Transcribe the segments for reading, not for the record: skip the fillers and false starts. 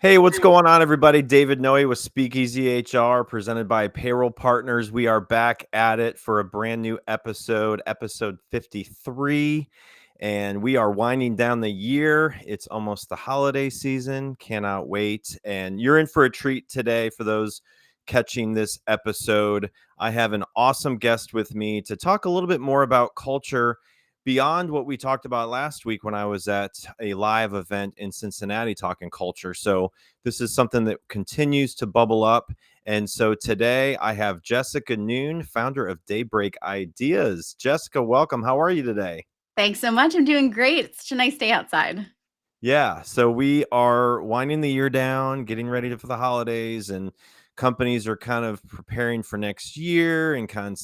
Hey, what's going on, everybody? David Noe with Speakeasy HR, presented by Payroll Partners. We are back at it for a brand new episode, episode 53, and we are winding down the year. It's almost the holiday season. Cannot wait. And you're in for a treat today for those catching this episode. I have an awesome guest with me to talk a little bit more about culture beyond what we talked about last week when I was at a live event in Cincinnati talking culture. So this is something that continues to bubble up. And so today I have Jessica Noon, founder of Daybreak Ideas. Jessica, welcome. How are you today? Thanks so much. I'm doing great. It's such a nice day outside. Yeah, so we are winding the year down, getting ready for the holidays, and companies are kind of preparing for next year and kind of,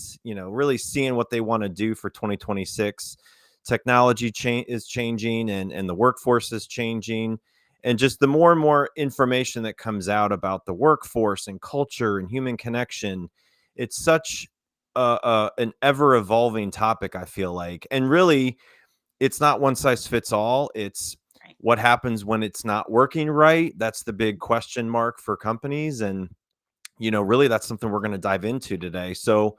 really seeing what they want to do for 2026. Technology is changing and the workforce is changing. And just the more and more information that comes out about the workforce and culture and human connection, it's such an ever evolving topic, I feel like. And really, it's not one size fits all. It's Right. what happens when it's not working right. That's the big question mark for companies. And, really that's something we're going to dive into today. So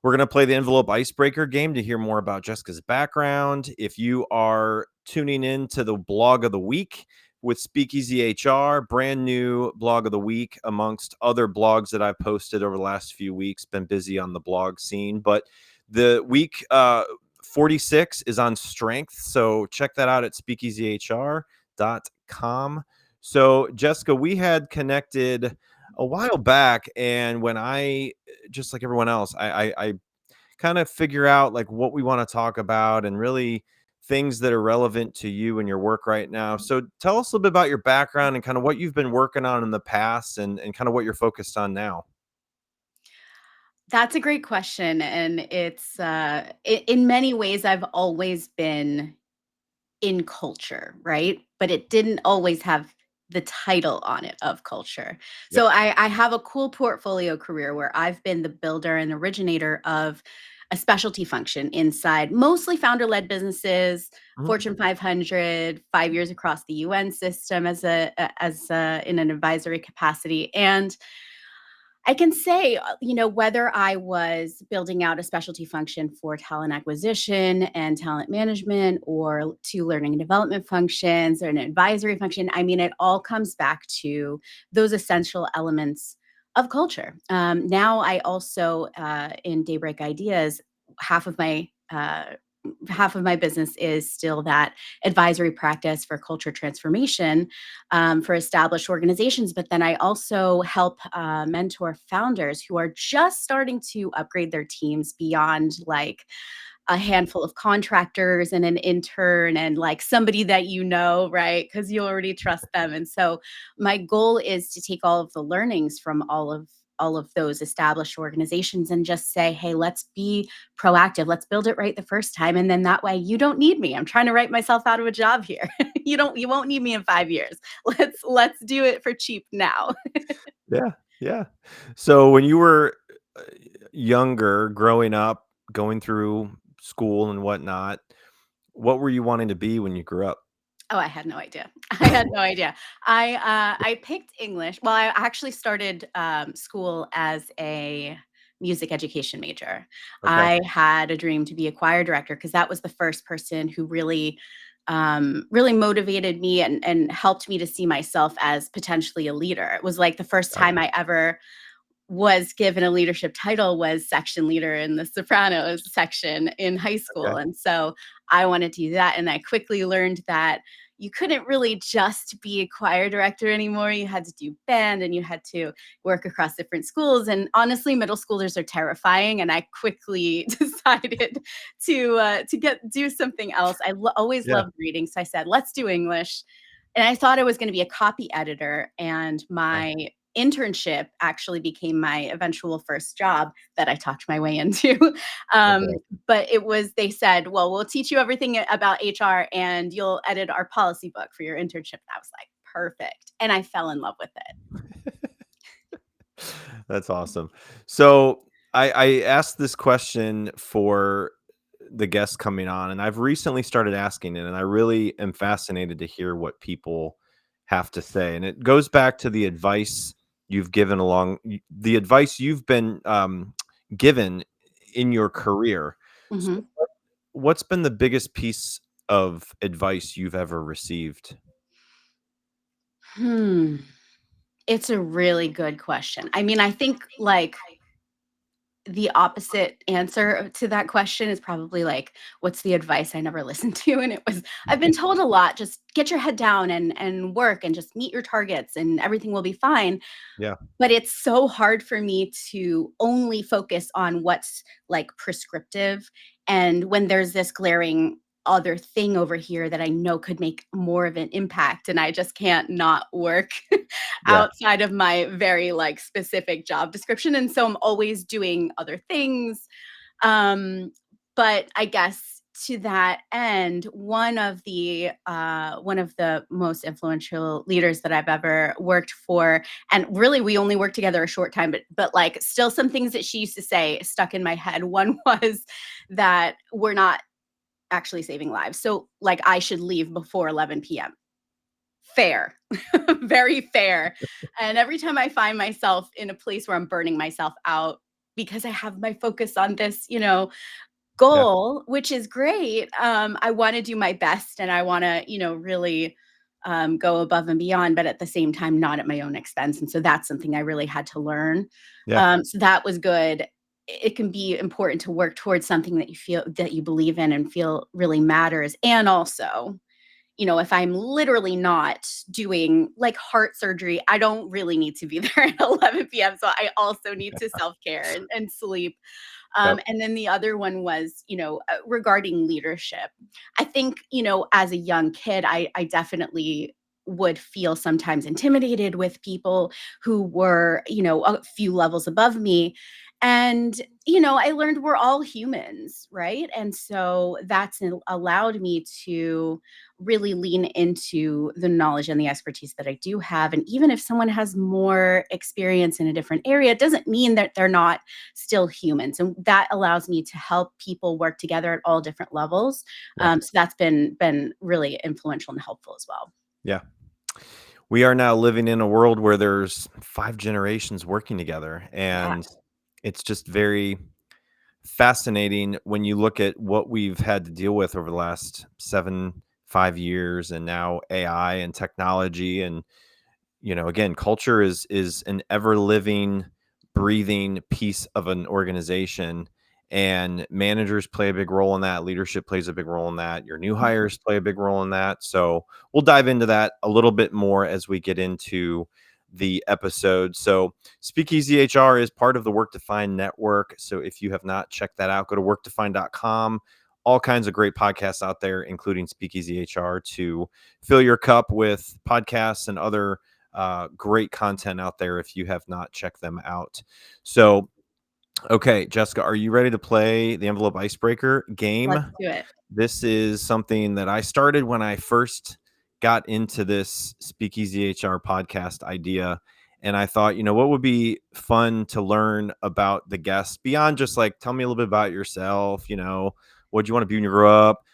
we're going to play the envelope icebreaker game to hear more about Jessica's background. If you are tuning in to the blog of the week with Speakeasy HR, brand new blog of the week amongst other blogs that I've posted over the last few weeks, been busy on the blog scene, but the week 46 is on strength. So check that out at speakeasyhr.com. So Jessica, we had connected a while back, and when I, just like everyone else, I kind of figure out like what we want to talk about and really things that are relevant to you and your work right now. So tell us a little bit about your background and kind of what you've been working on in the past and kind of what you're focused on now. That's a great question. And in many ways, I've always been in culture, right? But it didn't always have the title on it of culture. Yep. So I have a cool portfolio career where I've been the builder and originator of a specialty function inside mostly founder led businesses, Mhm. Fortune 500, 5 years across the UN system in an advisory capacity. And I can say, whether I was building out a specialty function for talent acquisition and talent management or two learning and development functions or an advisory function, I mean, it all comes back to those essential elements of culture. Now, I also, in Daybreak Ideas, half of my half of my business is still that advisory practice for culture transformation for established organizations. But then I also help mentor founders who are just starting to upgrade their teams beyond like a handful of contractors and an intern and like somebody that right? Because you already trust them. And so my goal is to take all of the learnings from all of those established organizations and just say, hey, let's be proactive. Let's build it right the first time. And then that way you don't need me. I'm trying to write myself out of a job here. You won't need me in 5 years. Let's do it for cheap now. Yeah. Yeah. So when you were uh, younger, growing up, going through school and whatnot, what were you wanting to be when you grew up? Oh, I had no idea. I had no idea. I picked English. Well, I actually started school as a music education major. Okay. I had a dream to be a choir director because that was the first person who really motivated me and helped me to see myself as potentially a leader. It was like the first Got it. time I ever was given a leadership title was section leader in the sopranos section in high school. Okay. And so I wanted to do that. And I quickly learned that you couldn't really just be a choir director anymore. You had to do band and you had to work across different schools. And honestly, middle schoolers are terrifying. And I quickly decided to do something else. Always Yeah. loved reading. So I said, let's do English. And I thought I was going to be a copy editor. And Okay. my internship actually became my eventual first job that I talked my way into. um, Okay. but they said, well, we'll teach you everything about HR and you'll edit our policy book for your internship. And I was like, perfect. And I fell in love with it. That's awesome. So I asked this question for the guests coming on, and I've recently started asking it, and I really am fascinated to hear what people have to say. And it goes back to the advice you've given the advice you've been given in your career. So Mhm. what's been the biggest piece of advice you've ever received? Hmm. It's a really good question. I mean, I think, like, the opposite answer to that question is probably like, what's the advice I never listened to? And it was, I've been told a lot, just get your head down and work and just meet your targets and everything will be fine. Yeah. But it's so hard for me to only focus on what's, like, prescriptive, and when there's this glaring other thing over here that I know could make more of an impact, and I just can't not work Yeah. outside of my very, like, specific job description, and so I'm always doing other things. Um, but I guess to that end, one of the most influential leaders that I've ever worked for, and really we only worked together a short time, but like still some things that she used to say stuck in my head. One was that we're not actually saving lives. So like I should leave before 11 p.m. Fair. Very fair. And every time I find myself in a place where I'm burning myself out because I have my focus on this, Yeah. goal, which is great. I want to do my best and I want to, really go above and beyond, but at the same time, not at my own expense. And so that's something I really had to learn. Yeah. So that was good. It can be important to work towards something that you feel that you believe in and feel really matters. And also, if I'm literally not doing like heart surgery, I don't really need to be there at 11 p.m. So I also need to self care and sleep. Yep. And then the other one was, regarding leadership. I think, as a young kid, I definitely would feel sometimes intimidated with people who were, a few levels above me. And, I learned we're all humans, right? And so that's allowed me to really lean into the knowledge and the expertise that I do have. And even if someone has more experience in a different area, it doesn't mean that they're not still humans. And that allows me to help people work together at all different levels. Yeah. So that's been really influential and helpful as well. Yeah. We are now living in a world where there's 5 generations working together, Yeah. and it's just very fascinating when you look at what we've had to deal with over the last 5 years, and now AI and technology. And again, culture is an ever living, breathing piece of an organization, and managers play a big role in that. Leadership plays a big role in that. Your new hires play a big role in that. So we'll dive into that a little bit more as we get into the episode. So Speakeasy HR is part of the Work Defined network. So if you have not checked that out, go to workdefined.com. All kinds of great podcasts out there, including Speakeasy HR, to fill your cup with podcasts and other great content out there if you have not checked them out. So, okay, Jessica, are you ready to play the envelope icebreaker Let's game? do it. This is something that I started when I first got into this Speakeasy HR podcast idea. And I thought, what would be fun to learn about the guests beyond just like, tell me a little bit about yourself, what do you want to be when you grow up?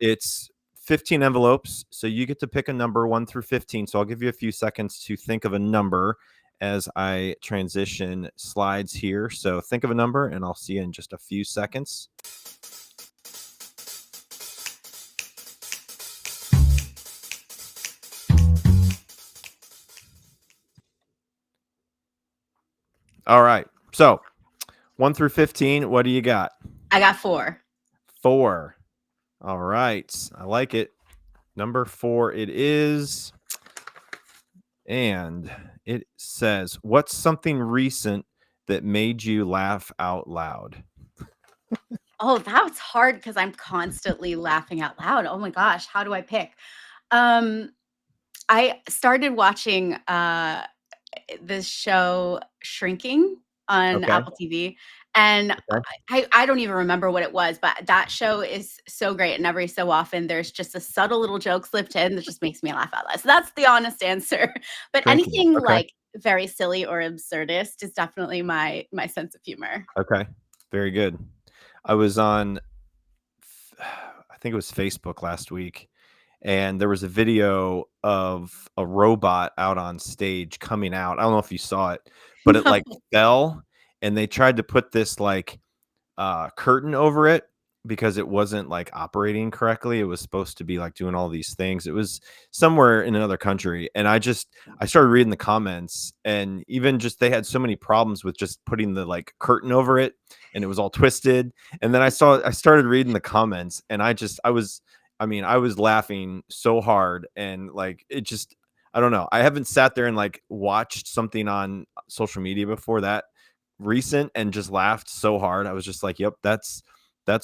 It's 15 envelopes. So you get to pick a number 1 through 15. So I'll give you a few seconds to think of a number as I transition slides here. So think of a number and I'll see you in just a few seconds. All right. So 1 through 15, what do you got? I got 4. 4. All right. I like it. Number 4 it is. And it says, what's something recent that made you laugh out loud? Oh, that's hard because I'm constantly laughing out loud. Oh my gosh, how do I pick? Um, I started watching this show Shrinking on Okay. Apple TV, and Okay. I don't even remember what it was, but that show is so great, and every so often there's just a subtle little joke slipped in that just makes me laugh out loud. So that's the honest answer. But Drinking. anything Okay. like very silly or absurdist is definitely my sense of humor. Okay. Very good. I was on, I think it was Facebook last week, and there was a video of a robot out on stage coming out. I don't know if you saw it, but it like No. fell, and they tried to put this like curtain over it because it wasn't like operating correctly. It was supposed to be like doing all these things. It was somewhere in another country. And I started reading the comments, and even just they had so many problems with just putting the like curtain over it, and it was all twisted. And then I started reading the comments, and I was laughing so hard, and like it just I don't know. I haven't sat there and like watched something on social media before that recent and just laughed so hard. I was just like, "Yep, that's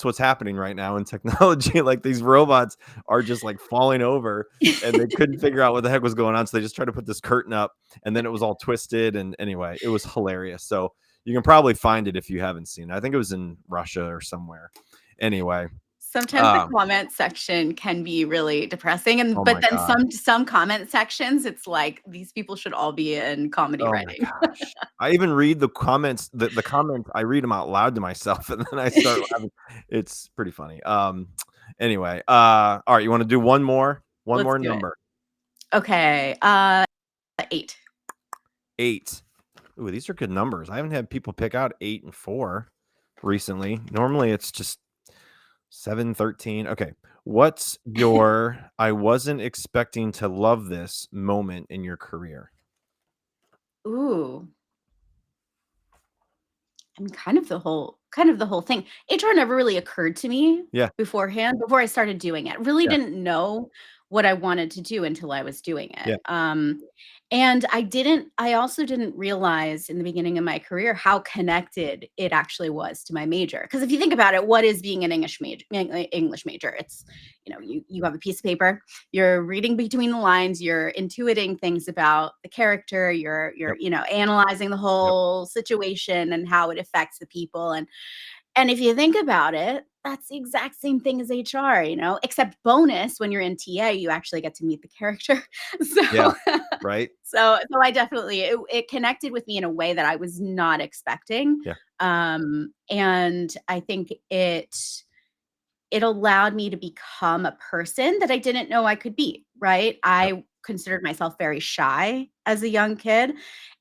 what's happening right now in technology." Like these robots are just like falling over, and they couldn't figure out what the heck was going on, so they just tried to put this curtain up, and then it was all twisted. And anyway, it was hilarious. So you can probably find it if you haven't seen it. I think it was in Russia or somewhere. Anyway, Sometimes the um, comment section can be really depressing, and oh but my then god. some comment sections, it's like these people should all be in comedy Oh my writing. gosh. I even read the comments, the comments, I read them out loud to myself, and then I start laughing. It's pretty funny. Anyway, all right, you wanna do one Let's more do it. number? Okay, 8. 8. Ooh, these are good numbers. I haven't had people pick out 8 and 4 recently. Normally, it's just 7, 13. Okay. What's your "I wasn't expecting to love this" moment in your career? Ooh, I mean, kind of the whole thing. HR never really occurred to me Yeah, beforehand, before I started doing it. Really yeah, didn't know what I wanted to do until I was doing it. yeah, And I also didn't realize in the beginning of my career how connected it actually was to my major. Because if you think about it, what is being an English major? It's, you have a piece of paper, you're reading between the lines, you're intuiting things about the character, you're, yep, analyzing the yep, whole situation and how it affects the people. And if you think about it, that's the exact same thing as HR, except bonus when you're in TA, you actually get to meet the character. yeah, So right? so I definitely it connected with me in a way that I was not expecting. Yeah, And I think it allowed me to become a person that I didn't know I could be, right? yep, I considered myself very shy as a young kid.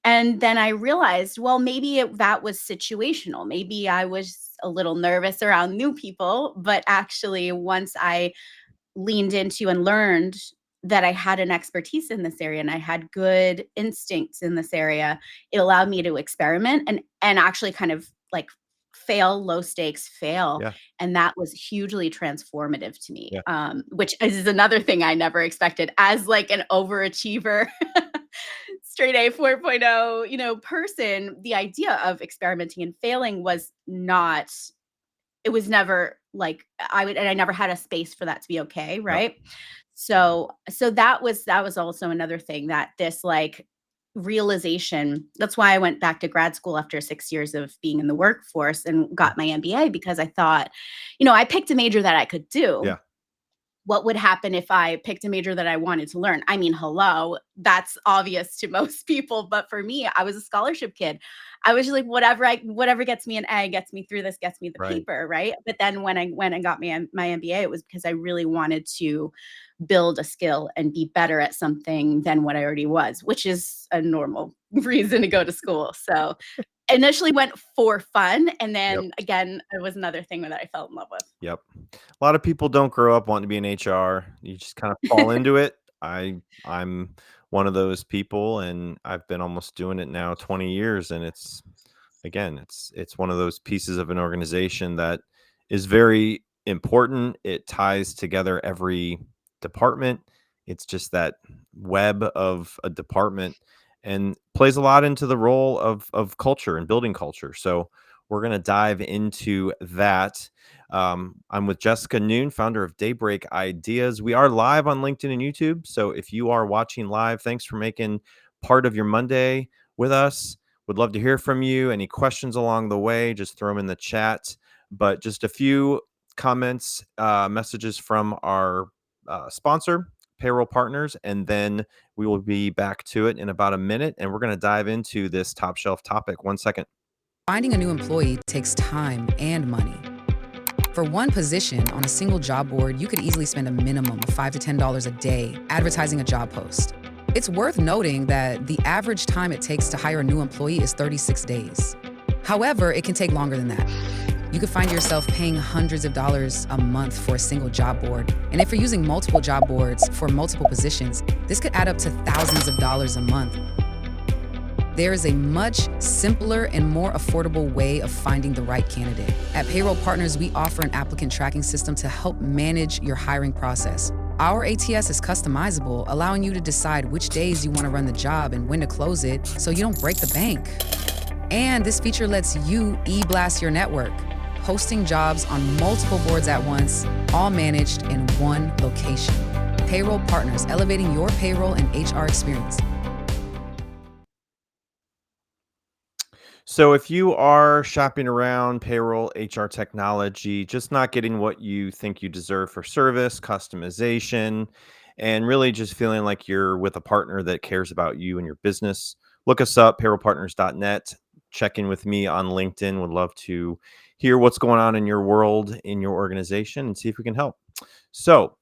And then I realized, well, maybe that was situational. Maybe I was a little nervous around new people, but actually, once I leaned into and learned that I had an expertise in this area and I had good instincts in this area, it allowed me to experiment and actually kind of like fail, low stakes fail. yeah, And that was hugely transformative to me, yeah. which is another thing I never expected as like an overachiever. Straight A 4.0, person, the idea of experimenting and failing was not, it was never like I never had a space for that to be okay, Yep. right? So that was also another thing, that this like realization. That's why I went back to grad school after 6 years of being in the workforce and Yeah. got my MBA, because I thought, I picked a major that I could do. Yeah. What would happen if I picked a major that I wanted to learn? I mean, hello, that's obvious to most people, but for me, I was a scholarship kid. I was just like, whatever gets me an A, gets me through this, gets me the Right. paper, right? But then when I went and got my MBA, it was because I really wanted to build a skill and be better at something than what I already was, which is a normal reason to go to school. So initially went for fun, and Yep. then again, it was another thing that I fell in love Yep. A lot of people don't grow up wanting to be in HR. You just kind of fall with. into it. I'm one of those people, and I've been almost doing it now 20 years, and it's again, it's one of those pieces of an organization that is very important. It ties together every department. It's just that web of a department, and plays a lot into the role of culture and building culture. So we're going to dive into that. I'm with Jessica Noon, founder of Daybreak Ideas. We are live on LinkedIn and YouTube. So if you are watching live, thanks for making part of your Monday with us. Would love to hear from you. Any questions along the way, just throw them in the chat. But just a few comments, messages from our sponsor, Payroll Partners, and then we will be back to it in about a minute. And we're going to dive into this top shelf topic. 1 second. Finding a new employee takes time and money. For one position on a single job board, you could easily spend a minimum of $5 to $10 a day advertising a job post. It's worth noting that the average time it takes to hire a new employee is 36 days. However, it can take longer than that. You could find yourself paying hundreds of dollars a month for a single job board. And if you're using multiple job boards for multiple positions, this could add up to thousands of dollars a month. There is a much simpler and more affordable way of finding the right candidate. At Payroll Partners, we offer an applicant tracking system to help manage your hiring process. Our ATS is customizable, allowing you to decide which days you want to run the job and when to close it so you don't break the bank. And this feature lets you e-blast your network, posting jobs on multiple boards at once, all managed in one location. Payroll Partners, elevating your payroll and HR experience. So if you are shopping around payroll, HR technology, just not getting what you think you deserve for service, customization, and really just feeling like you're with a partner that cares about you and your business, look us up, payrollpartners.net. Check in with me on LinkedIn. Would love to hear what's going on in your world, in your organization, and see if we can help. So,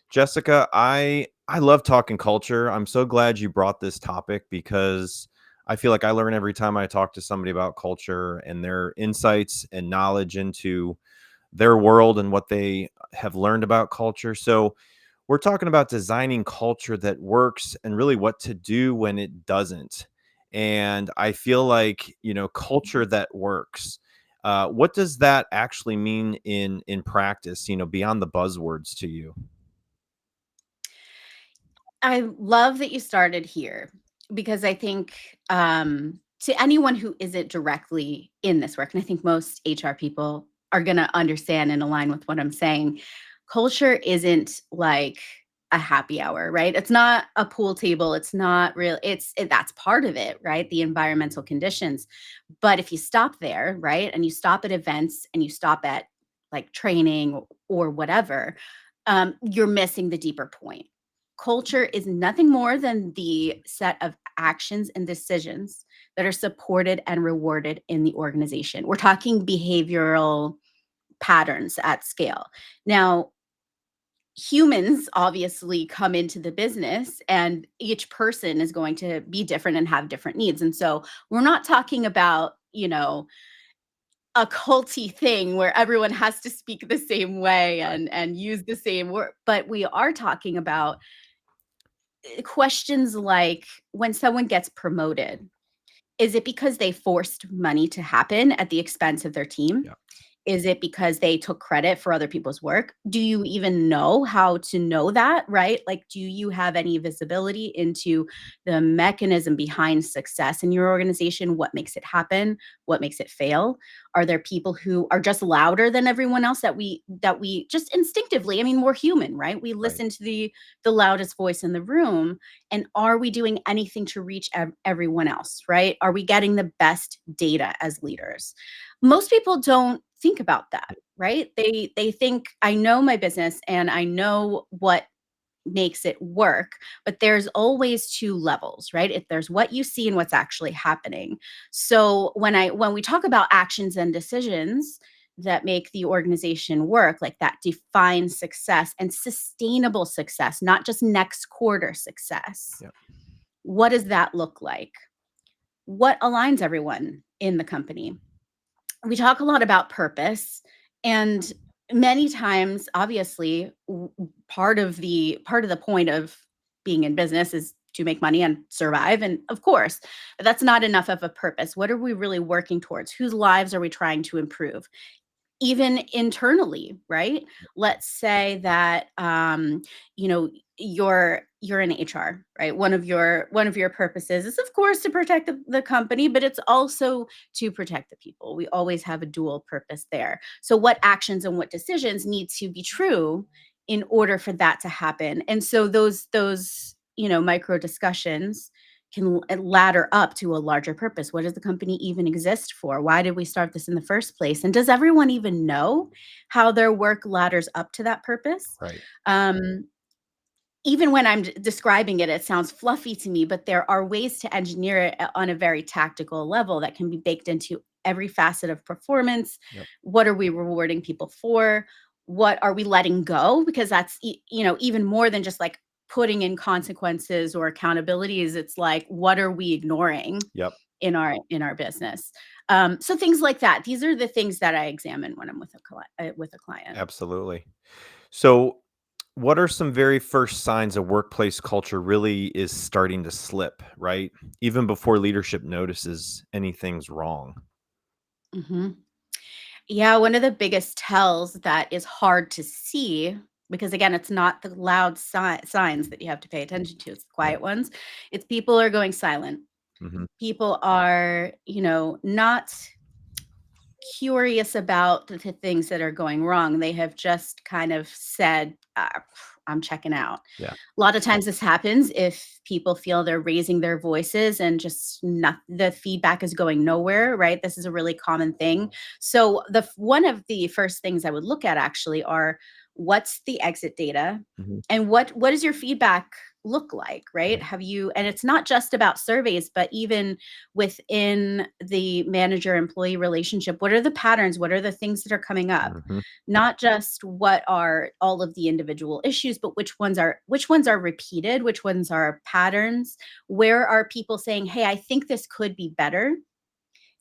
Jessica, I love talking culture. I'm so glad you brought this topic because I feel like I learn every time I talk to somebody about culture and their insights and knowledge into their world and what they have learned about culture. So, we're talking about designing culture that works and really what to do when it doesn't. And I feel like, culture that works. What does that actually mean in practice, beyond the buzzwords to you? I love that you started here because I think to anyone who isn't directly in this work, and I think most HR people are going to understand and align with what I'm saying, culture isn't like a happy hour, right? It's not a pool table. It's not real. That's part of it, right? The environmental conditions. But if you stop there, right, and you stop at events and you stop at like training or whatever, you're missing the deeper point. Culture is nothing more than the set of actions and decisions that are supported and rewarded in the organization. We're talking behavioral patterns at scale. Now, humans obviously come into the business and each person is going to be different and have different needs. And so we're not talking about, a culty thing where everyone has to speak the same way Right. and use the same word, but we are talking about questions like when someone gets promoted, is it because they forced money to happen at the expense of their team? Yeah. Is it because they took credit for other people's work? Do you even know how to know that, right? Like, do you have any visibility into the mechanism behind success in your organization? What makes it happen? What makes it fail? Are there people who are just louder than everyone else that we just instinctively, I mean, we're human, right? We Right. listen to the loudest voice in the room. And are we doing anything to reach everyone else, right? Are we getting the best data as leaders? Most people don't think about that, right? They think I know my business and I know what makes it work, but there's always two levels, right? If there's what you see and what's actually happening. So when we talk about actions and decisions that make the organization work, like that define success and sustainable success, not just next quarter success. Yeah. What does that look like? What aligns everyone in the company? We talk a lot about purpose, and many times obviously part of the point of being in business is to make money and survive, and of course that's not enough of a purpose. What are we really working towards? Whose lives are we trying to improve? Even internally, right? Let's say that you know you're in HR, right? One of your purposes is of course to protect the company, but it's also to protect the people. We always have a dual purpose there. So what actions and what decisions need to be true in order for that to happen? And so those micro discussions can ladder up to a larger purpose. What does the company even exist for? Why did we start this in the first place? And does everyone even know how their work ladders up to that purpose? Right. Um, Even when I'm describing it, it sounds fluffy to me, but there are ways to engineer it on a very tactical level that can be baked into every facet of performance. Yep. What are we rewarding people for? What are we letting go? Because that's even more than just like putting in consequences or accountabilities. It's like, what are we ignoring Yep. in our business? So things like that. These are the things that I examine when I'm with a client. Absolutely. So, what are some very first signs a workplace culture really is starting to slip, right? Even before leadership notices anything's wrong. hmm Yeah, one of the biggest tells that is hard to see, because again, it's not the loud signs that you have to pay attention to, it's the Yep. quiet ones. It's people are going silent. Hmm. People are, not curious about the things that are going wrong. They have just kind of said, I'm checking out. Yeah. A lot of times this happens if people feel they're raising their voices and just not, the feedback is going nowhere, right? This is a really common thing. So one of the first things I would look at actually are, what's the exit data, Hmm. and what does your feedback look like, right? Have you, and it's not just about surveys, but even within the manager employee relationship, what are the patterns? What are the things that are coming up? Hmm. Not just what are all of the individual issues, but which ones are repeated, which ones are patterns? Where are people saying, hey, I think this could be better?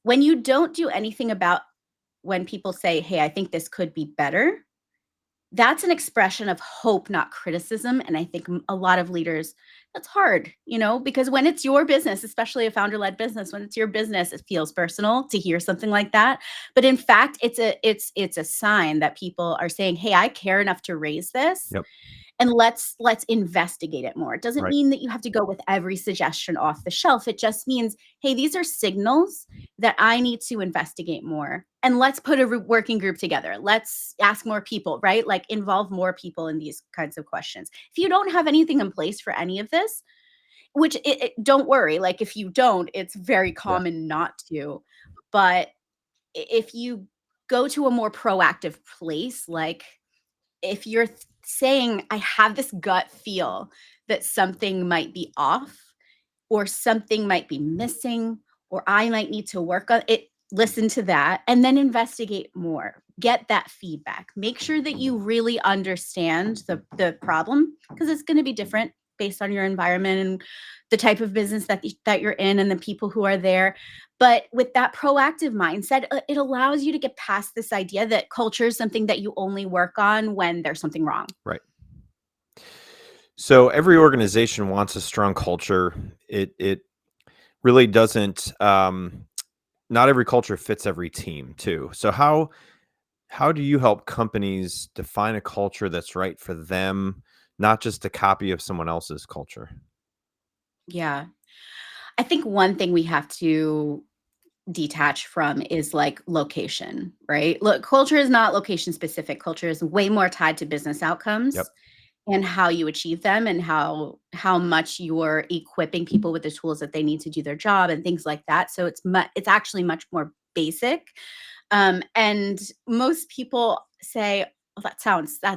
When you don't do anything about, when people say, hey, I think this could be better, that's an expression of hope, not criticism. And I think a lot of leaders, that's hard, because when it's your business, especially a founder-led business, when it's your business, it feels personal to hear something like that. But in fact, it's a sign that people are saying, hey, I care enough to raise this, Yep. and let's investigate it more. It doesn't Right. mean that you have to go with every suggestion off the shelf. It just means, hey, these are signals that I need to investigate more. And let's put a working group together. Let's ask more people, right? Like involve more people in these kinds of questions. If you don't have anything in place for any of this, which don't worry, like if you don't, it's very Yeah. common not to. But if you go to a more proactive place, like if you're saying, I have this gut feel that something might be off, or something might be missing, or I might need to work on it, listen to that and then investigate more. Get that feedback. Make sure that you really understand the problem, because it's going to be different based on your environment and the type of business that you're in and the people who are there. But with that proactive mindset, it allows you to get past this idea that culture is something that you only work on when there's something wrong. Right. So every organization wants a strong culture. It really doesn't. Not every culture fits every team, too. So how do you help companies define a culture that's right for them, not just a copy of someone else's culture? Yeah. I think one thing we have to detach from is like location, right? Look, culture is not location specific. Culture is way more tied to business Yep. outcomes and how you achieve them, and how much you're equipping people with the tools that they need to do their job and things like that. So it's actually much more basic. And most people say, "Oh, that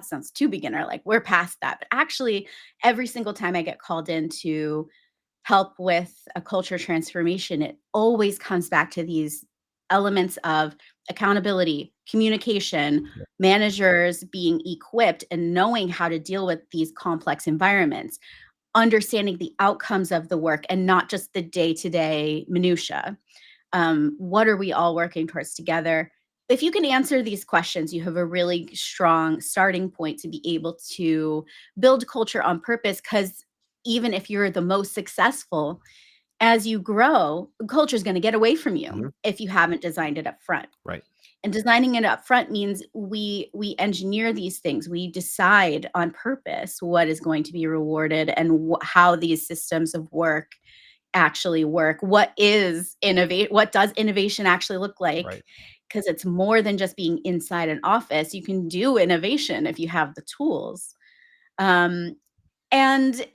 sounds too beginner. Like we're past that." But actually, every single time I get called in to help with a culture transformation, it always comes back to these elements of accountability, communication, Yep. managers being equipped and knowing how to deal with these complex environments, understanding the outcomes of the work and not just the day-to-day minutia. What are we all working towards together? If you can answer these questions, you have a really strong starting point to be able to build culture on purpose. Because even if you're the most successful, as you grow, culture is going to get away from you Mhm. if you haven't designed it up front. Right. And designing it up front means we engineer these things. We decide on purpose what is going to be rewarded, and how these systems of work actually work. What does innovation actually look like? Right. Because it's more than just being inside an office. You can do innovation if you have the tools. Um, and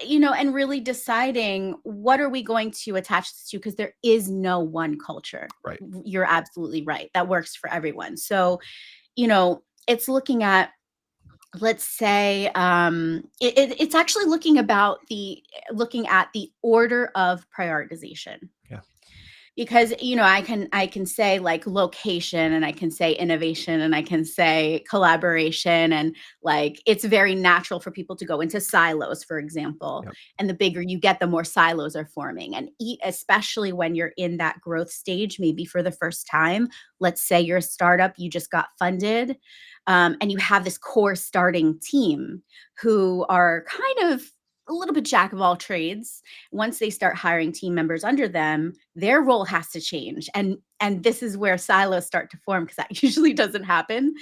really deciding, what are we going to attach this to, because there is no one culture. Right. You're absolutely right, that works for everyone. So it's looking at, let's say, it's actually looking at the order of prioritization. Yeah. because I can say like location, and I can say innovation, and I can say collaboration, and like it's very natural for people to go into silos, for example. Yep. And the bigger you get, the more silos are forming, and especially when you're in that growth stage, maybe for the first time. Let's say you're a startup, you just got funded, and you have this core starting team who are kind of a little bit jack of all trades. Once they start hiring team members under them, their role has to change, and this is where silos start to form, because that usually doesn't happen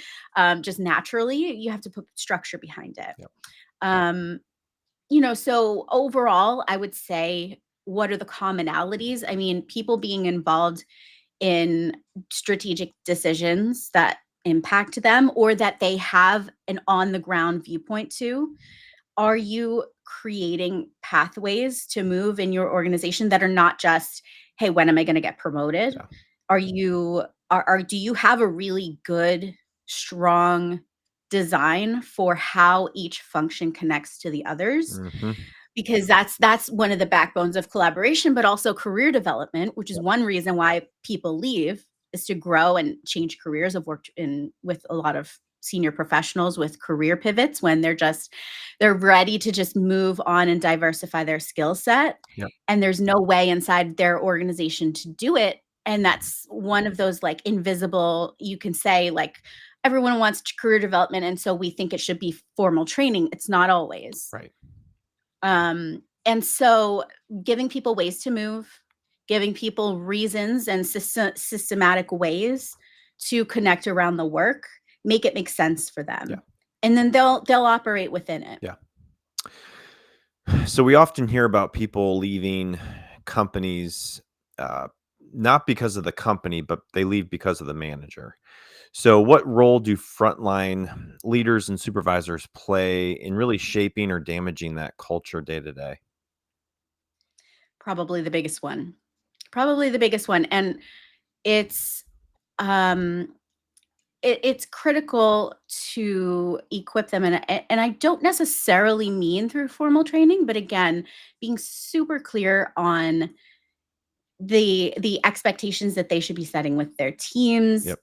just naturally. You have to put structure behind it. Yep. um so overall, I would say, what are the commonalities? I mean, people being involved in strategic decisions that impact them, or that they have an on the ground viewpoint to. Are you creating pathways to move in your organization that are not just, "Hey, when am I gonna get promoted?" Yeah. Do you have a really good, strong design for how each function connects to the others? Hmm. Because that's one of the backbones of collaboration, but also career development, which is Yep. one reason why people leave, is to grow and change careers. I've worked in with a lot of senior professionals with career pivots when they're ready to just move on and diversify their skill set, Yep. and there's no way inside their organization to do it. And that's one of those like invisible, you can say like everyone wants career development, and so we think it should be formal training. It's not always. Right. And so giving people ways to move, giving people reasons and systematic ways to connect around the work, make it make sense for them. Yeah. And then they'll operate within it. Yeah. So we often hear about people leaving companies, uh, not because of the company, but they leave because of the manager. So, what role do frontline leaders and supervisors play in really shaping or damaging that culture day to day? Probably the biggest one. Probably the biggest one. And it's um it's critical to equip them, and I don't necessarily mean through formal training, but again, being super clear on the expectations that they should be setting with their teams, Yep.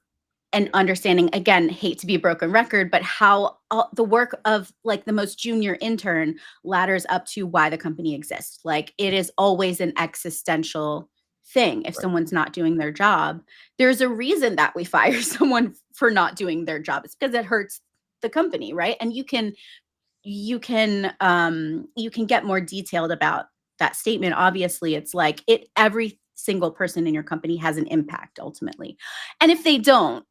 and understanding, again, hate to be a broken record, but how the work of like the most junior intern ladders up to why the company exists. Like it is always an existential thing. If Right. someone's not doing their job, there's a reason that we fire someone for not doing their job. It's because it hurts the company, right? And you can get more detailed about that statement. Obviously, it's like every single person in your company has an impact ultimately. And if they don't,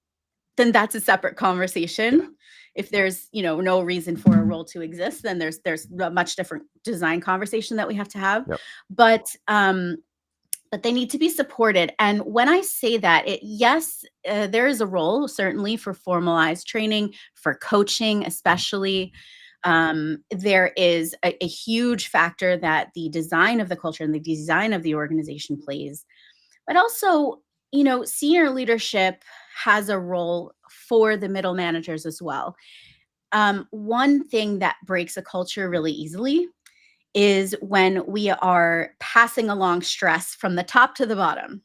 then that's a separate Yeah. conversation. If there's, no reason for a role to exist, then there's a much different design conversation that we have to have. Yep. But they need to be supported. And when I say that, yes, there is a role certainly for formalized training, for coaching, especially. There is a huge factor that the design of the culture and the design of the organization plays, but also, senior leadership has a role for the middle managers as well. One thing that breaks a culture really easily is when we are passing along stress from the top to the bottom.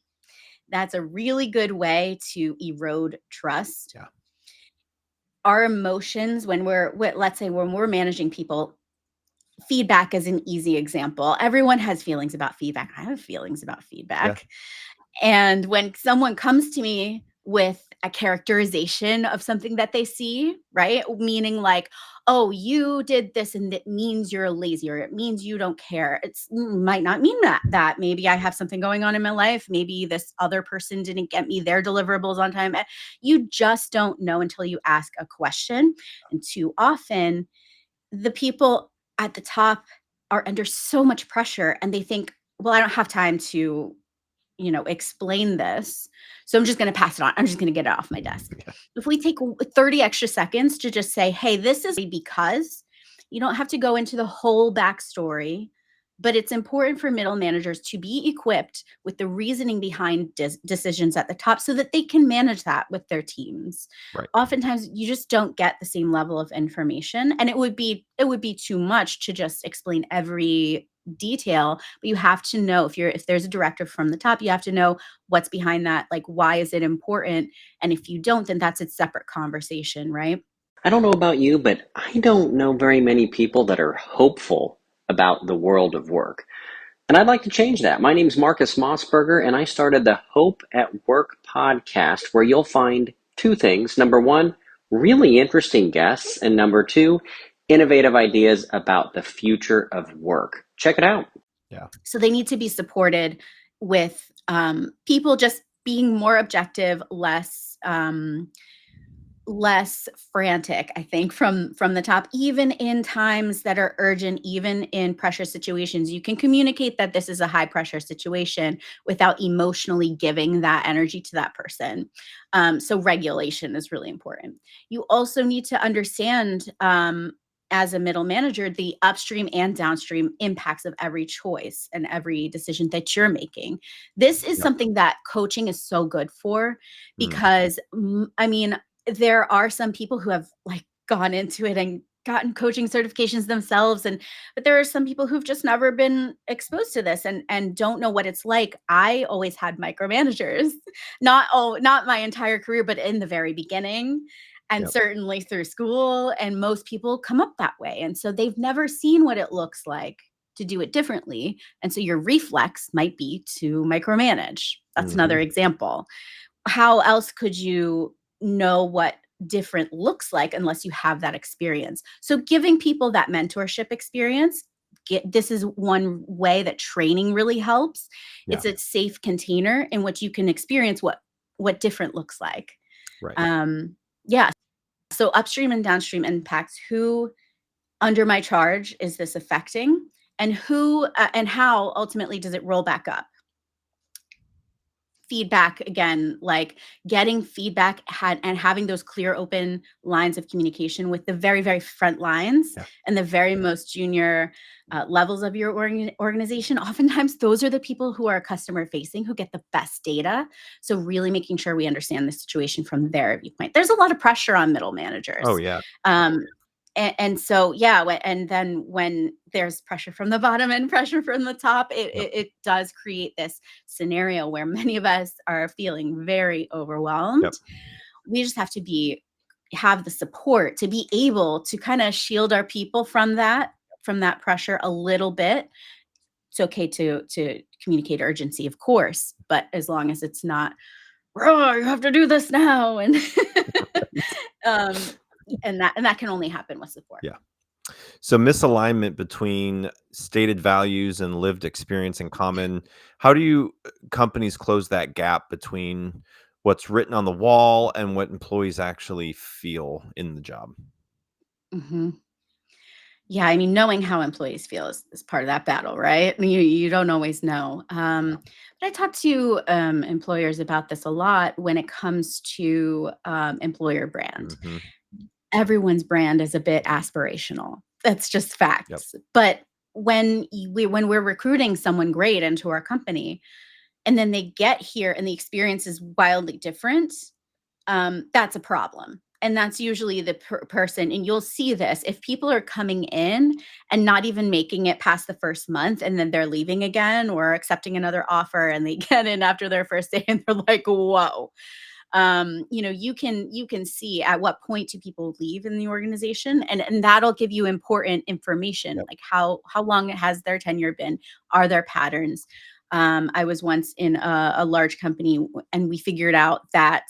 That's a really good way to erode trust. Yeah. Our emotions, let's say when we're managing people, feedback is an easy example. Everyone has feelings about feedback. I have feelings about Yeah. feedback. And when someone comes to me with a characterization of something that they see, right? Meaning like, oh, you did this and it means you're lazy, or it means you don't care. It's might not mean that. Maybe I have something going on in my life. Maybe this other person didn't get me their deliverables on time. You just don't know until you ask a question. And too often, the people at the top are under so much pressure, and they think, well, I don't have time to explain this. So I'm just going to pass it on. I'm just going to get it off my desk. Yeah. If we take 30 extra seconds to just say, hey, this is because, you don't have to go into the whole backstory, but it's important for middle managers to be equipped with the reasoning behind decisions at the top so that they can manage that with their teams. Right. Oftentimes you just don't get the same level of information, and it would be too much to just explain every detail, but you have to know if there's a directive from the top, you have to know what's behind that, like why is it important? And if you don't, then that's a separate conversation, right? I don't know about you, but I don't know very many people that are hopeful about the world of work. And I'd like to change that. My name's Marcus Mossberger, and I started the Hope at Work podcast, where you'll find two things. Number one, really interesting guests. And number two, innovative ideas about the future of work. Check it out. Yeah. So they need to be supported with people just being more objective, less frantic, I think, from the top. Even in times that are urgent, even in pressure situations, you can communicate that this is a high pressure situation without emotionally giving that energy to that person. So regulation is really important. You also need to understand, as a middle manager, the upstream and downstream impacts of every choice and every decision that you're making. This is Yep. something that coaching is so good for, because I mean, there are some people who have like gone into it and gotten coaching certifications themselves, but there are some people who've just never been exposed to this and don't know what it's like. I always had micromanagers, not my entire career, but in the very beginning, and Yep. certainly through school, and most people come up that way, and so they've never seen what it looks like to do it differently, and so your reflex might be to micromanage. That's another example. How else could you know what different looks like unless you have that experience? So giving people that mentorship experience, this is one way that training really helps. Yeah. It's a safe container in which you can experience what different looks like. Right. Yeah. So upstream and downstream impacts. Who under my charge is this affecting, and who and how ultimately does it roll back up? Feedback, again, like getting feedback and having those clear, open lines of communication with the very, very front lines and the very most junior levels of your organization. Oftentimes, those are the people who are customer facing, who get the best data. So really making sure we understand the situation from their viewpoint. There's a lot of pressure on middle managers. Oh, yeah. And so, yeah, and then when there's pressure from the bottom and pressure from the top, it does create this scenario where many of us are feeling very overwhelmed. Yep. We just have to have the support to be able to kind of shield our people from that pressure a little bit. It's okay to communicate urgency, of course, but as long as it's not, "Oh, you have to do this now," and and that can only happen with support. Yeah. So misalignment between stated values and lived experience in common. How do companies close that gap between what's written on the wall and what employees actually feel in the job? hmm Yeah, I mean, knowing how employees feel is part of that battle, right? I mean, you don't always know. But I talk to employers about this a lot when it comes to employer brand. Mhm. Everyone's brand is a bit aspirational. That's just facts. But when we're recruiting someone great into our company, and then they get here and the experience is wildly different, that's a problem. And that's usually the person. And you'll see this if people are coming in and not even making it past the first month, and then they're leaving again or accepting another offer, and they get in after their first day and they're like, whoa. You can see at what point do people leave in the organization, and that'll give you important information, like how long has their tenure been, are there patterns. I was once in a large company, and we figured out that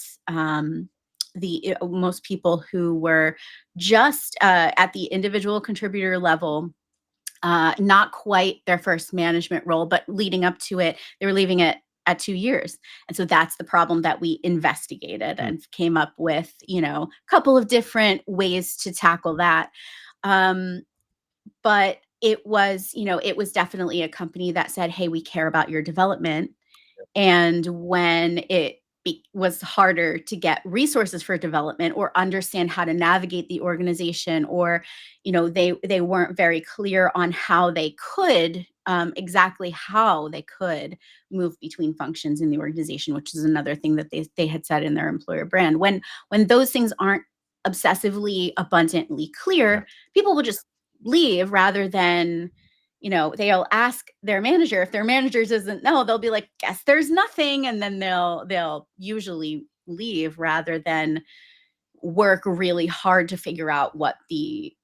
most people who were just at the individual contributor level, not quite their first management role, but leading up to it, they were leaving it at 2 years. And so that's the problem that we investigated and came up with, a couple of different ways to tackle that. But it was definitely a company that said, "Hey, we care about your development." And when it was harder to get resources for development or understand how to navigate the organization, or they weren't very clear on how they could exactly how they could move between functions in the organization, which is another thing that they had said in their employer brand. When those things aren't obsessively abundantly clear, people will just leave rather than they'll ask their manager. If their manager doesn't know, they'll be like, guess there's nothing. And then they'll usually leave rather than work really hard to figure out what the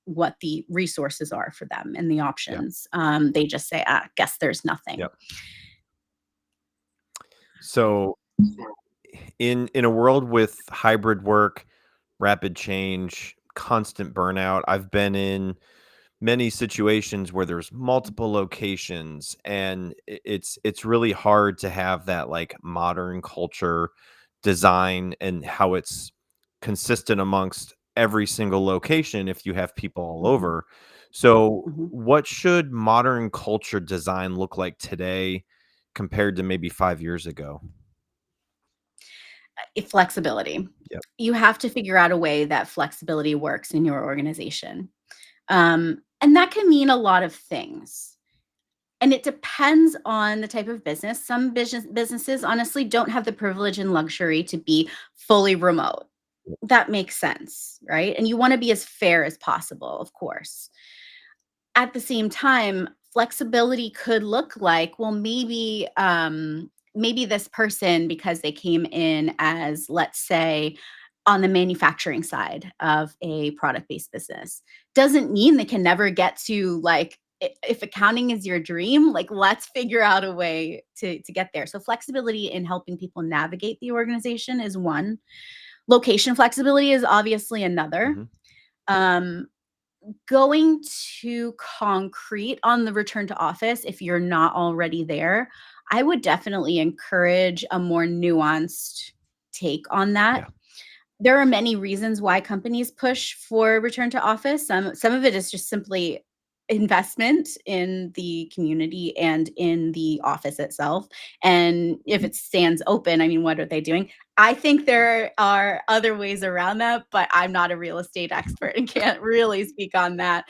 resources are for them and the Yeah. options. They just say, guess there's nothing. Yep. So in a world with hybrid work, rapid change, constant burnout, I've been in many situations where there's multiple locations, and it's really hard to have that like modern culture design and how it's consistent amongst every single location if you have people all Mhm. over. So Mhm. what should modern culture design look like today compared to maybe 5 years ago? Flexibility. Yep. You have to figure out a way that flexibility works in your organization. And that can mean a lot of things. And it depends on the type of business. Some businesses honestly don't have the privilege and luxury to be fully remote. That makes sense, right? And you want to be as fair as possible, of course. At the same time, flexibility could look like, well, maybe this person, because they came in as, let's say, on the manufacturing side of a product-based business, doesn't mean they can never get to, like, if accounting is your dream, like, let's figure out a way to get there. So flexibility in helping people navigate the organization is one. Location flexibility is obviously another. Mhm. Um, Going to concrete on the return to office, if you're not already there, I would definitely encourage a more nuanced take on that. Yeah. There are many reasons why companies push for return to office. Some of it is just simply investment in the community and in the office itself. And if it stands open, I mean, what are they doing? I think there are other ways around that, but I'm not a real estate expert and can't really speak on that.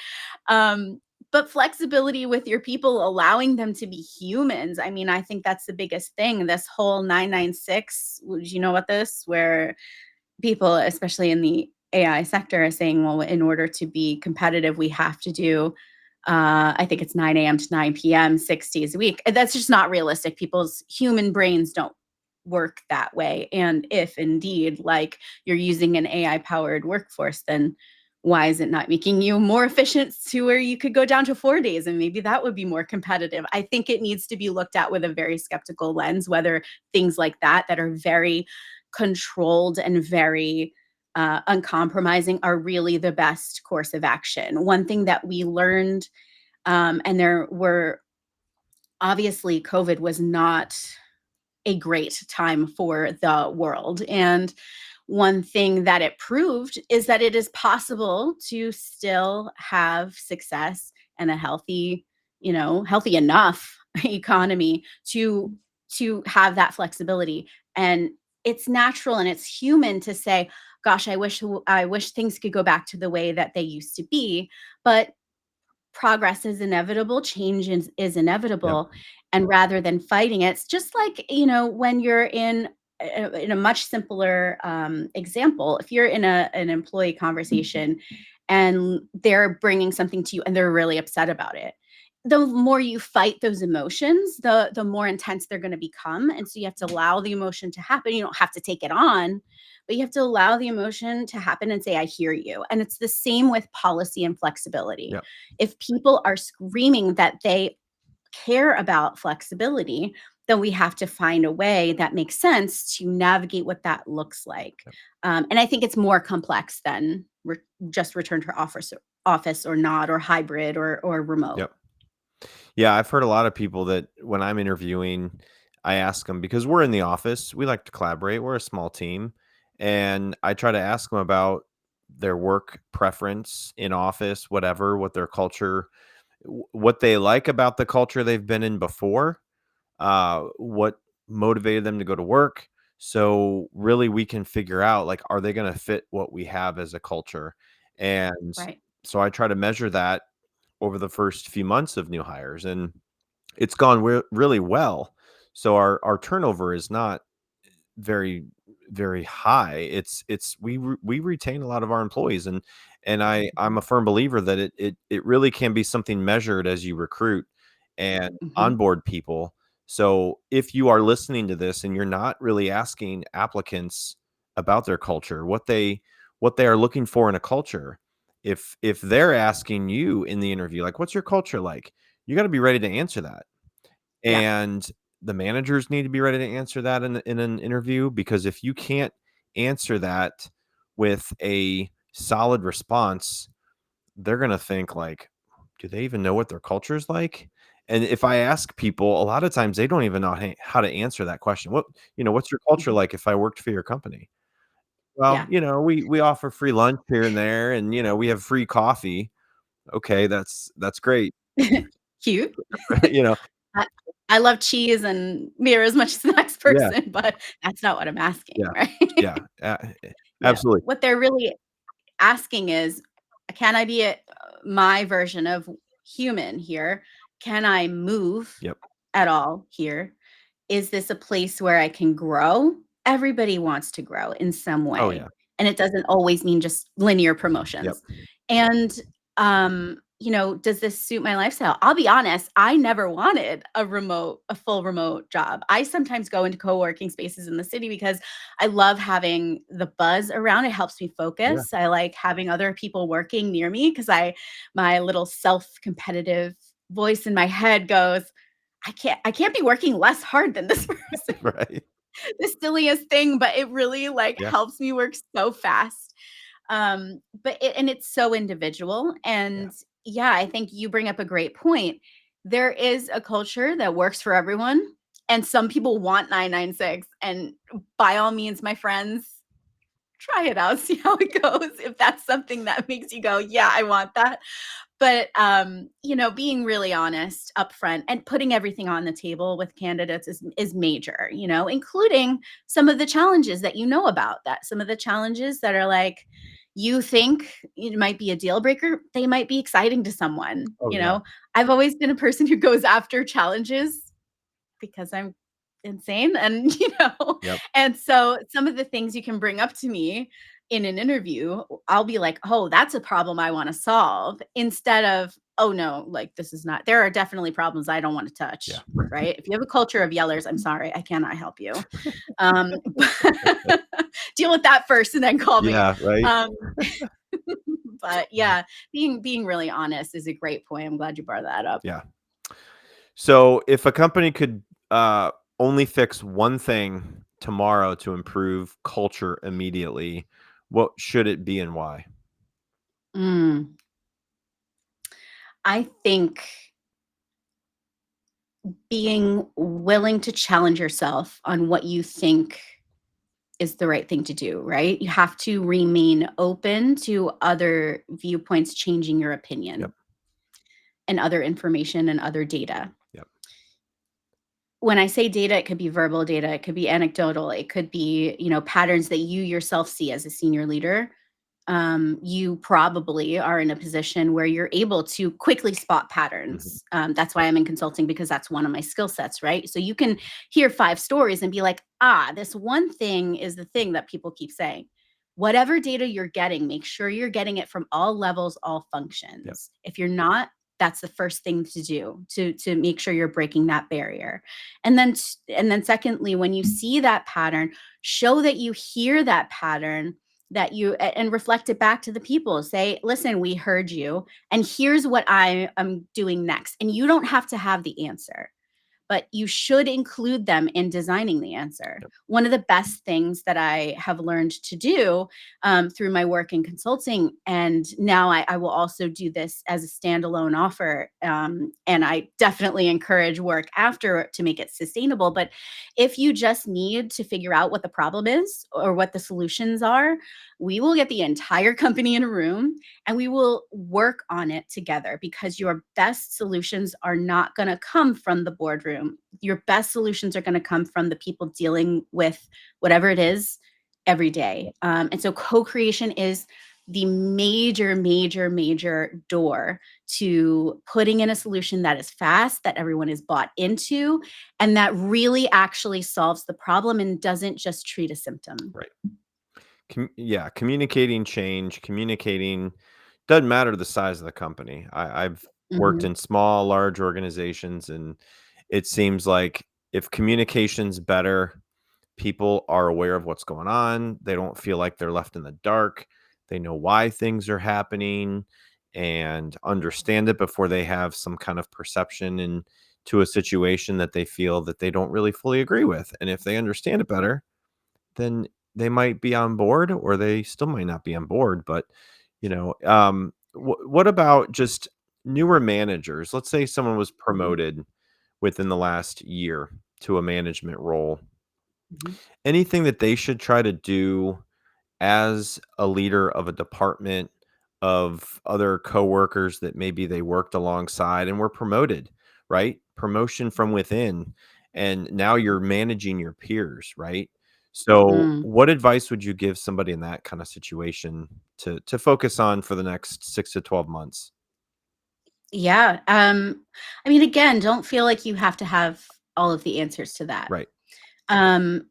But flexibility with your people, allowing them to be humans. I mean, I think that's the biggest thing. This whole 996, would you know what this, where people, especially in the AI sector, are saying, well, in order to be competitive, we have to do, I think it's 9 a.m. to 9 p.m., 6 days a week. That's just not realistic. People's human brains don't work that way. And if indeed, like, you're using an AI powered workforce, then why is it not making you more efficient to where you could go down to 4 days and maybe that would be more competitive? I think it needs to be looked at with a very skeptical lens, whether things like that are very controlled and very uncompromising are really the best course of action. One thing that we learned, and there were obviously, COVID was not a great time for the world. And one thing that it proved is that it is possible to still have success and a healthy, healthy enough economy to have that flexibility. And it's natural and it's human to say, gosh, I wish things could go back to the way that they used to be. But progress is inevitable, change is Yep. inevitable, and rather than fighting it, it's just like, when you're in a much simpler example, if you're in an employee conversation and they're bringing something to you and they're really upset about it, the more you fight those emotions, the more intense they're going to become. And so you have to allow the emotion to happen. You don't have to take it on, but you have to allow the emotion to happen and say, I hear you. And it's the same with policy and flexibility. Yep. If people are screaming that they care about flexibility, then we have to find a way that makes sense to navigate what that looks like. Yep. And I think it's more complex than just return to office or not, or hybrid or remote. Yep. Yeah, I've heard a lot of people that when I'm interviewing, I ask them because we're in the office, we like to collaborate, we're a small team, and I try to ask them about their work preference in office, whatever, what their culture, what they like about the culture they've been in before, what motivated them to go to work. So really we can figure out like, are they going to fit what we have as a culture? And Right. so I try to measure that over the first few months of new hires, and it's gone really well. So our turnover is not very very high. We retain a lot of our employees, and I'm Mhm. a firm believer that it really can be something measured as you recruit. and Mhm. onboard people. So if you are listening to this and you're not really asking applicants about their culture, what they are looking for in a culture, if they're asking you in the interview, like, what's your culture like? You got to be ready to answer that. Yeah. And the managers need to be ready to answer that in an interview, because if you can't answer that with a solid response, they're going to think like, do they even know what their culture is like? And if I ask people, a lot of times they don't even know how to answer that question. What's your culture Mhm. like if I worked for your company? Well, Yeah. we offer free lunch here and there, and we have free coffee. Okay, that's great. Cute. you know, I I love cheese and beer as much as the next yeah, person, but that's not what I'm asking, yeah, yeah, right? Yeah. absolutely. What they're really asking is, can I be my version of human here? Can I move Yep. at all here? Is this a place where I can grow? Everybody wants to grow in some Oh way, yeah. and it doesn't always mean just linear Yep. promotions. And, does this suit my lifestyle? I'll be honest, I never wanted a full remote job. I sometimes go into co-working spaces in the city because I love having the buzz around. It helps me Yeah. focus. I like having other people working near me because my little self-competitive voice in my head goes, I can't be working less hard than this person. Right. The silliest thing, but it really, like, Yeah. helps me work so fast. But it's so individual, Yeah. and yeah, I think you bring up a great point. There is a culture that works for everyone, and some people want 996, and by all means, my friends, try it out, see how it goes. If that's something that makes you go, "Yeah, I want that." But, being really honest upfront and putting everything on the table with candidates is major, including some of the challenges that you know about, that some of the challenges that are like, you think it might be a deal breaker, they might be exciting to someone, Oh you yeah. know? I've always been a person who goes after challenges because I'm insane and, Yep. and so some of the things you can bring up to me in an interview, I'll be like, "Oh, that's a problem I wanna solve," instead of, "Oh, no, like, this is not there are definitely problems I don't wanna Yeah. touch," right? If you have a culture of yellers, I'm sorry, I cannot help you. Um, deal with that first and then call me. Yeah. Right. Um, but yeah, being really honest is a great point. I'm glad you brought that up. Yeah. So if a company could uh, only fix one thing tomorrow to improve culture immediately, what should it be and why? Mm. I think being willing to challenge yourself on what you think is the right thing to do, right? You have to remain open to other viewpoints changing your Yep. opinion and other information and other data. Yep. When I say data, it could be verbal data, it could be anecdotal, it could be, patterns that you yourself see as a senior leader. You probably are in a position where you're able to quickly spot Mhm. patterns. That's why I'm in consulting because that's one of my skill sets, right? So you can hear 5 stories and be like, this one thing is the thing that people keep saying. Whatever data you're getting, make sure you're getting it from all levels, all Yep. functions. If you're not, that's the first thing to do to make sure you're breaking that barrier. And then secondly, when you see that pattern, show that you hear that pattern, and reflect it back to the people. Say, listen, we heard you, and here's what I am doing next. And you don't have to have the answer, but you should include them in designing the answer. Yep. One of the best things that I have learned to do through my work in consulting, and now I will also do this as a standalone offer. And I definitely encourage work after to make it sustainable. But if you just need to figure out what the problem is or what the solutions are, we will get the entire company in a room and we will work on it together because your best solutions are not going to come from the boardroom. Your best solutions are going to come from the people dealing with whatever it is every day. And so co creation is the major, major, major door to putting in a solution that is fast, that everyone is bought into, and that really actually solves the problem and doesn't just treat a symptom. Right. Communicating change, communicating doesn't matter the size of the company. I've worked Mhm. in small, large organizations, and it seems like if communication's better, people are aware of what's going on. They don't feel like they're left in the dark. They know why things are happening and understand it before they have some kind of perception into a situation that they feel that they don't really fully agree with. And if they understand it better, then they might be on board or they still might not be on board. But, what about just newer managers? Let's say someone was Mhm. promoted within the last year to a management role. Mhm. Anything that they should try to do as a leader of a department, of other coworkers that maybe they worked alongside and were promoted, right? Promotion from within. And now you're managing your peers, right? So Mm. what advice would you give somebody in that kind of situation to focus on for the next 6 to 12 months? Yeah. I mean, again, don't feel like you have to have all of the answers to that. Right.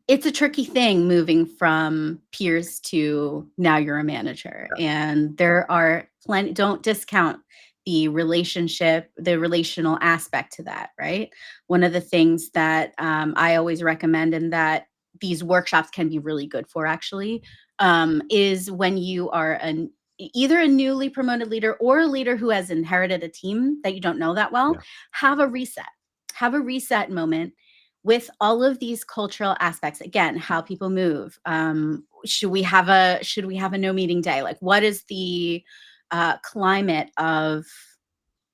It's a tricky thing moving from peers to now you're a manager. Yeah. And there are plenty, don't discount the relationship, the relational aspect to that, right? One of the things that I always recommend and that these workshops can be really good for actually is when you are either a newly promoted leader or a leader who has inherited a team that you don't know that well, Yeah. have a reset. Have a reset moment with all of these cultural aspects. Again, how people move. Should we have a no meeting day? Like, what is the climate of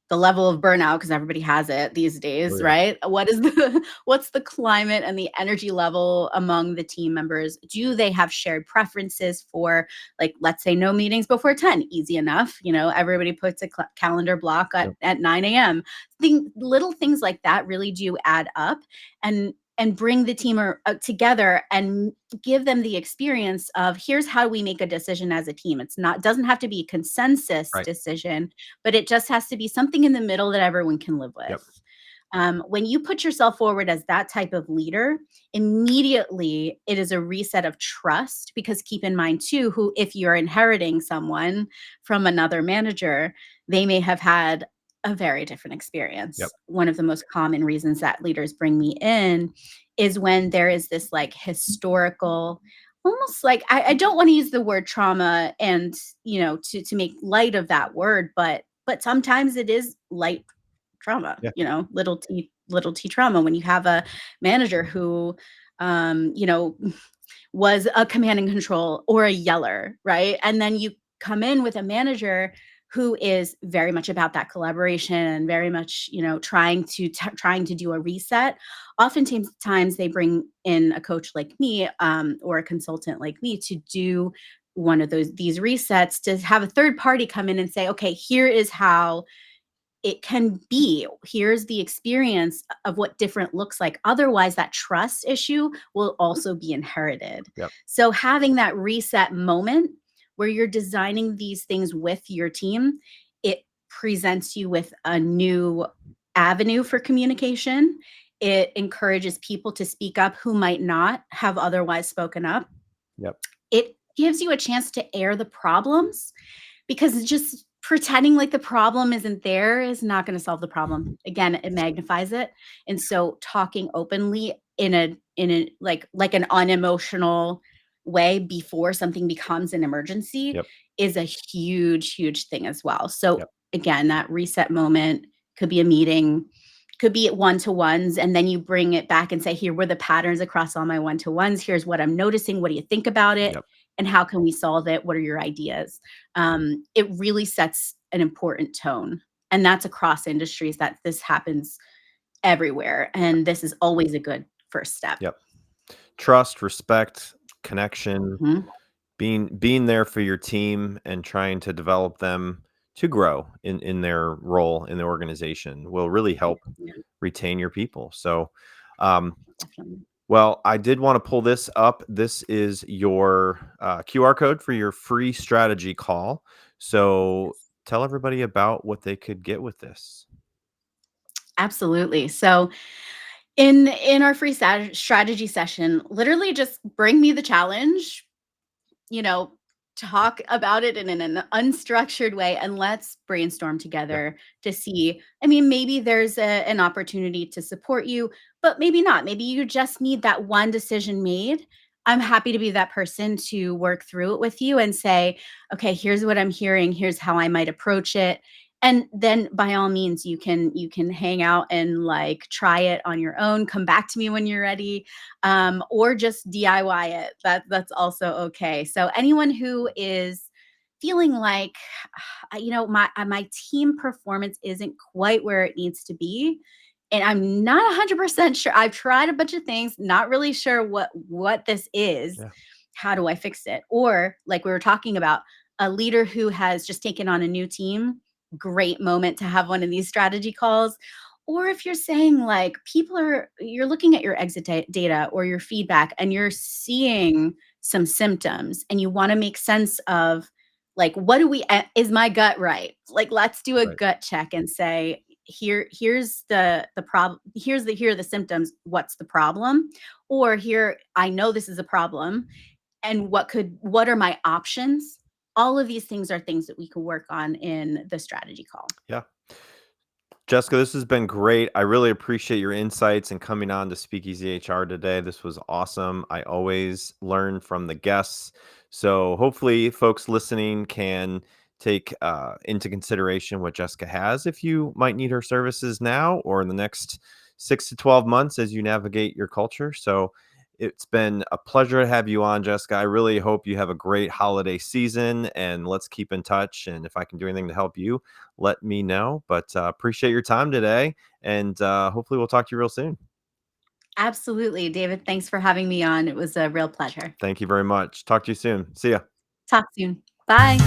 the level of burnout, because everybody has it these Oh, days, yeah. right? What is the what's the climate and the energy level among the team members? Do they have shared preferences for, like, let's say no meetings before 10? Easy enough. Everybody puts a calendar block at, Yep. at 9 a.m. Little things like that really do add up and bring the team together and give them the experience of, here's how we make a decision as a team. It's not doesn't have to be a consensus Right. decision, but it just has to be something in the middle that everyone can live with. Yep. When you put yourself forward as that type of leader, immediately it is a reset of trust, because keep in mind too, who if you're inheriting someone from another manager, they may have had a very different Yep. experience. One of the most common reasons that leaders bring me in is when there is this like historical, almost like, I don't want to use the word trauma and to make light of that word, but sometimes it is light trauma, Yeah. little t trauma, when you have a manager who um, you know, was a command and control or a yeller, right? And then you come in with a manager who is very much about that collaboration and very much, trying to do a reset. Oftentimes times they bring in a coach like me, or a consultant like me to do one of these resets, to have a third party come in and say, okay, here is how it can be. Here's the experience of what different looks like. Otherwise, that trust issue will also be inherited. Yep. So, having that reset moment where you're designing these things with your team, it presents you with a new avenue for communication. It encourages people to speak up who might not have otherwise spoken up. Yep. It gives you a chance to air the problems, because just pretending like the problem isn't there is not gonna solve the problem. Again, it magnifies it, and so talking openly in a like an unemotional way before something becomes an emergency Yep. is a huge, huge thing as well. So, Yep. again, that reset moment could be a meeting, could be at one-to-ones, and then you bring it back and say, "Here were the patterns across all my one-to-ones. Here's what I'm noticing. What do you think about it? Yep. And how can we solve it? What are your ideas?" It really sets an important tone. And that's across industries, that this happens everywhere. And this is always a good first step. Yep. Trust, respect, connection, Mhm. being there for your team and trying to develop them to grow in their role in the organization will really help Yeah, retain your people. So, um, definitely. well, I did want to pull this up. This is your QR code for your free strategy call. So, Yes. tell everybody about what they could get with this. Absolutely. So in our free strategy session, literally just bring me the challenge, you know, talk about it in an unstructured way and let's brainstorm together to see. I mean, maybe there's an opportunity to support you, but maybe not. Maybe you just need that one decision made. I'm happy to be that person to work through it with you and say, okay, here's what I'm hearing, here's how I might approach it. And then by all means you can hang out and like try it on your own, come back to me when you're ready, or just DIY it. That's also okay. So anyone who is feeling like, my team performance isn't quite where it needs to be, and I'm not 100% sure. I've tried a bunch of things, not really sure what this is. Yeah. How do I fix it? Or like we were talking about, a leader who has just taken on a new team, great moment to have one of these strategy calls. Or if you're saying like you're looking at your exit data or your feedback and you're seeing some symptoms and you want to make sense of like, what do we, is my gut right? Like, let's do a Right. gut check and say, here's the problem, here are the symptoms, what's the problem? Or here, I know this is a problem, and what are my options? All of these things are things that we can work on in the strategy call. Yeah. Jessica, this has been great. I really appreciate your insights and coming on to Speakeasy HR today. This was awesome. I always learn from the guests. So hopefully, folks listening can take into consideration what Jessica has if you might need her services now or in the next 6 to 12 months as you navigate your culture. So it's been a pleasure to have you on, Jessica. I really hope you have a great holiday season and let's keep in touch. And if I can do anything to help you, let me know. But appreciate your time today. And hopefully we'll talk to you real soon. Absolutely, David. Thanks for having me on. It was a real pleasure. Thank you very much. Talk to you soon. See ya. Talk soon. Bye.